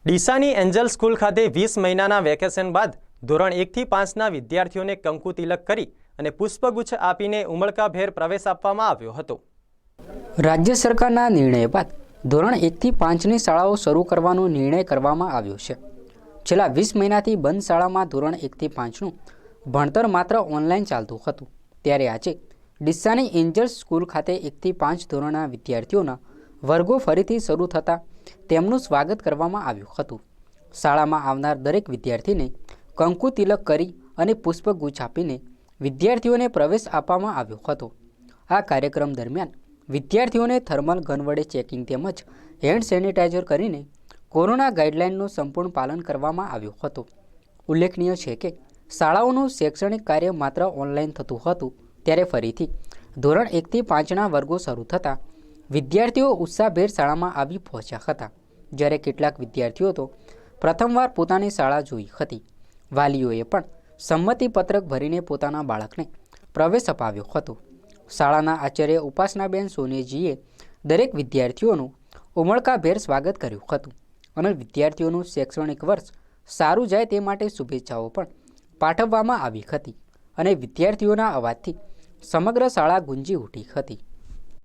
ડીસાની Angel school ખાતે 20 મહિનાના vacation બાદ ધોરણ 1 થી 5ના વિદ્યાર્થીઓને કંકુ તિલક કરી અને પુષ્પગુચ્છ આપીને ઉમળકાભેર પ્રવેશ આપવામાં આવ્યો હતો। રાજ્ય સરકારના નિર્ણય બાદ ધોરણ 1 થી 5ની શાળાઓ શરૂ કરવાનો નિર્ણય કરવામાં આવ્યો છે। છેલ્લા 20 મહિનાથી બંધ શાળામાં ધોરણ 1 થી 5નું ભણતર માત્ર ઓનલાઈન ચાલતું હતું, ત્યારે આજે ડીસાની એન્જલ સ્કૂલ ખાતે 1 થી 5 ધોરણના વિદ્યાર્થીઓના વર્ગો ફરીથી શરૂ થતાં તેમનું સ્વાગત કરવામાં આવ્યું હતું। શાળામાં આવનાર દરેક વિદ્યાર્થીને કંકુ તિલક કરી અને પુષ્પગુચ્છ આપીને વિદ્યાર્થીઓને પ્રવેશ આપવામાં આવ્યો હતો। આ કાર્યક્રમ દરમિયાન વિદ્યાર્થીઓને થર્મલ ગન વડે ચેકિંગ તેમજ હેન્ડ સેનિટાઈઝર કરીને કોરોના ગાઈડલાઇનનું સંપૂર્ણ પાલન કરવામાં આવ્યું હતું। ઉલ્લેખનીય છે કે શાળાઓનું શૈક્ષણિક કાર્ય માત્ર ઓનલાઈન થતું હતું, ત્યારે ફરીથી ધોરણ 1 થી 5ના વર્ગો શરૂ થતાં વિદ્યાર્થીઓ ઉત્સાહભેર શાળામાં આવી પહોંચ્યા હતા, જ્યારે કેટલાક વિદ્યાર્થીઓ તો પ્રથમવાર પોતાની શાળા જોઈ હતી। વાલીઓએ પણ સંમતિપત્રક ભરીને પોતાના બાળકને પ્રવેશ અપાવ્યો હતો। શાળાના આચાર્ય ઉપાસનાબેન સોનેજીએ દરેક વિદ્યાર્થીઓનું ઉમળકાભેર સ્વાગત કર્યું હતું અને વિદ્યાર્થીઓનું શૈક્ષણિક વર્ષ સારું જાય તે માટે શુભેચ્છાઓ પણ પાઠવવામાં આવી હતી અને વિદ્યાર્થીઓના અવાજથી સમગ્ર શાળા ગુંજી ઉઠી હતી।